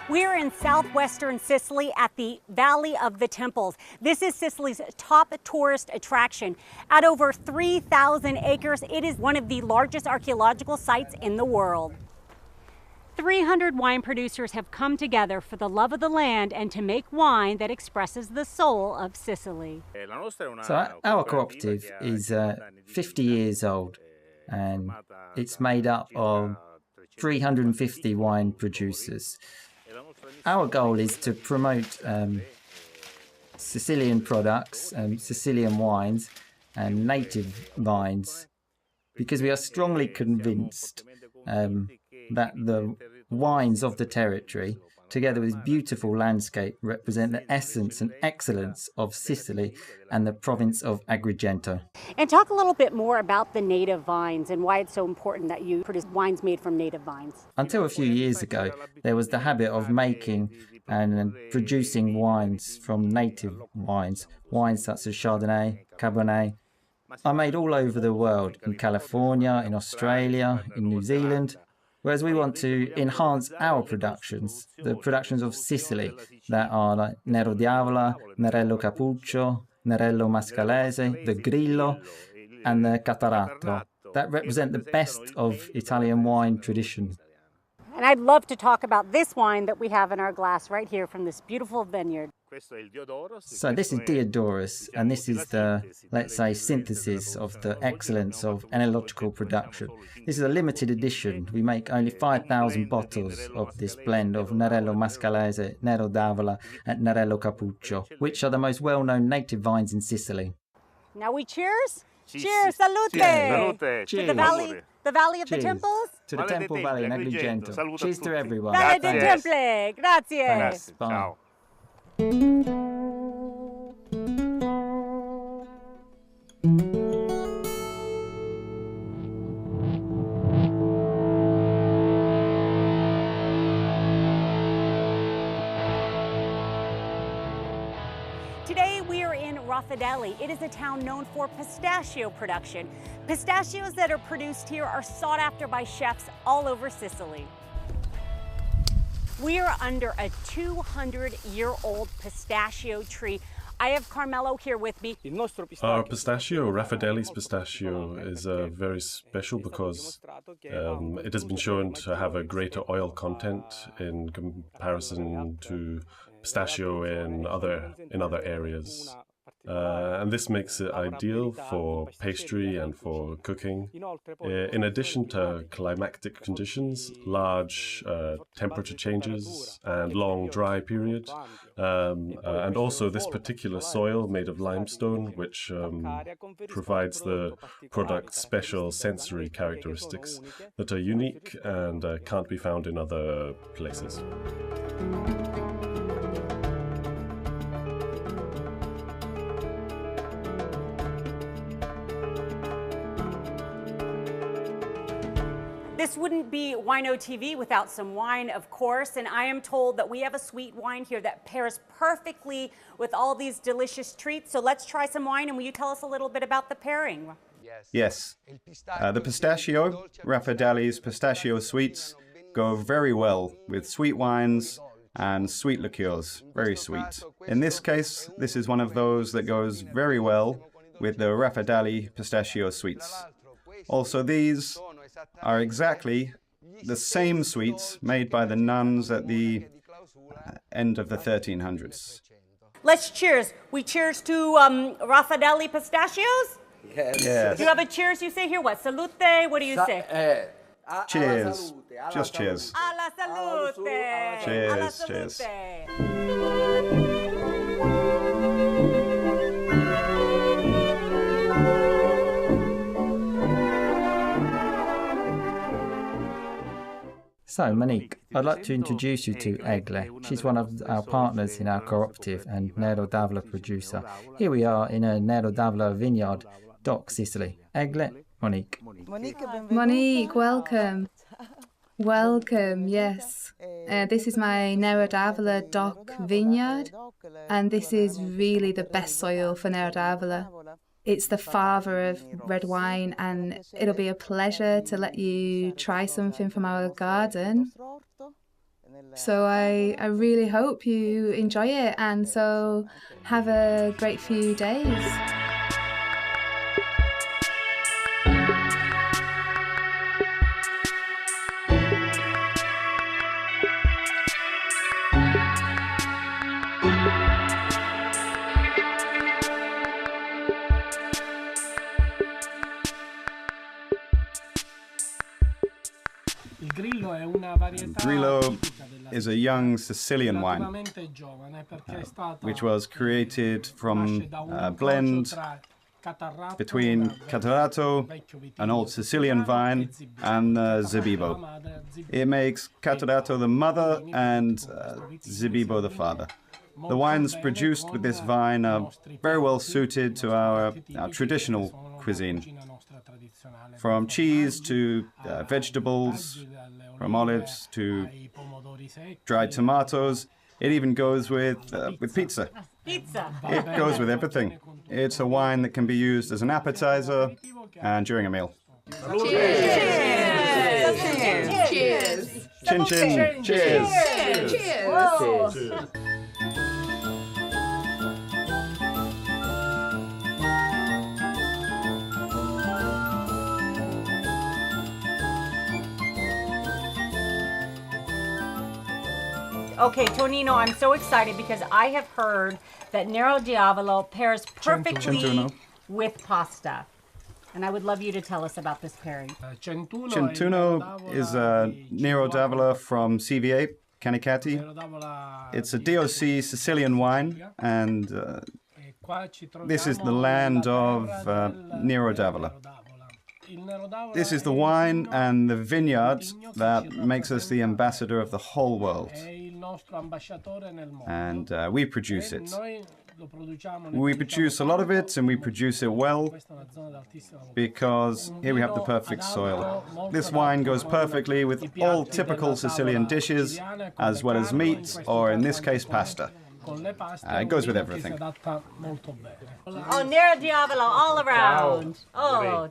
We're in southwestern Sicily at the Valley of the Temples. This is Sicily's top tourist attraction. At over 3,000 acres, it is one of the largest archaeological sites in the world. 300 wine producers have come together for the love of the land and to make wine that expresses the soul of Sicily. So our cooperative is 50 years old, and it's made up of 350 wine producers. Our goal is to promote Sicilian products, Sicilian wines and native wines, because we are strongly convinced that the wines of the territory, together with beautiful landscape, represent the essence and excellence of Sicily and the province of Agrigento. And talk a little bit more about the native vines and why it's so important that you produce wines made from native vines. Until a few years ago, there was the habit of making and producing wines from native wines, wines such as Chardonnay, Cabernet, are made all over the world, in California, in Australia, in New Zealand. Whereas we want to enhance our productions, the productions of Sicily, that are like Nero d'Avola, Nerello Cappuccio, Nerello Mascalese, the Grillo, and the Catarratto, that represent the best of Italian wine tradition. And I'd love to talk about this wine that we have in our glass right here from this beautiful vineyard. So this is Diodorus, and this is the, let's say, synthesis of the excellence of enological production. This is a limited edition. We make only 5,000 bottles of this blend of Nerello Mascalese, Nero d'Avola and Nerello Cappuccio, which are the most well-known native vines in Sicily. Now we cheers? Cheers, salute! Cheers. To the Valley of the Temples? To the Temple Valley in Agrigento. Cheers to everyone. Valley del Temple! Grazie! Thanks. Bye. Today we are in Raffadali. It is a town known for pistachio production. Pistachios that are produced here are sought after by chefs all over Sicily. We are under a 200-year-old pistachio tree. I have Carmelo here with me. Our pistachio, Raffadali's pistachio, is very special because it has been shown to have a greater oil content in comparison to pistachio in other areas. And this makes it ideal for pastry and for cooking. In addition to climactic conditions, large temperature changes and long dry period, and also this particular soil made of limestone, which provides the product special sensory characteristics that are unique and can't be found in other places. This wouldn't be Wineoh TV without some wine, of course, and I am told that we have a sweet wine here that pairs perfectly with all these delicious treats. So let's try some wine, and will you tell us a little bit about the pairing? Yes. The pistachio, Raffadali's pistachio sweets, go very well with sweet wines and sweet liqueurs, very sweet. In this case, this is one of those that goes very well with the Raffadali pistachio sweets. Also, these are exactly the same sweets made by the nuns at the end of the 1300s. Let's cheers. We cheers to Raffadali pistachios? Yes. Do you have a cheers you say here? What? Salute? What do you say? Cheers. Just cheers. Alla salute. Cheers. Alla salute. Cheers. So, Monique, I'd like to introduce you to Egle. She's one of our partners in our cooperative and Nero d'Avola producer. Here we are in a Nero d'Avola vineyard, Doc, Sicily. Egle, Monique. Monique, welcome. Welcome, yes. This is my Nero d'Avola Doc vineyard, and this is really the best soil for Nero d'Avola. It's the father of red wine, and it'll be a pleasure to let you try something from our garden. So I really hope you enjoy it, and so have a great few days. Grillo is a young Sicilian wine, which was created from a blend between Catarratto, an old Sicilian vine, and Zebibo. It makes Catarratto the mother and Zebibo the father. The wines produced with this vine are very well suited to our traditional cuisine. From cheese to vegetables, from olives to dried tomatoes. It even goes with pizza. Pizza. It goes with everything. It's a wine that can be used as an appetizer and during a meal. Cheers! Cheers! Cheers! Chin chin! Cheers! Cheers! Okay, Tonino, I'm so excited because I have heard that Nero Diavolo pairs perfectly with pasta. And I would love you to tell us about this pairing. Centuno is a Nero d'Avola from CVA, Canicattì. It's a DOC Sicilian wine, and this is the land of Nero d'Avola. This is the wine and the vineyard that makes us the ambassador of the whole world. And we produce it. We produce a lot of it, and we produce it well, because here we have the perfect soil. This wine goes perfectly with all typical Sicilian dishes, as well as meat, or in this case, pasta. It goes with everything. Oh, Nero Diavolo all around. Oh,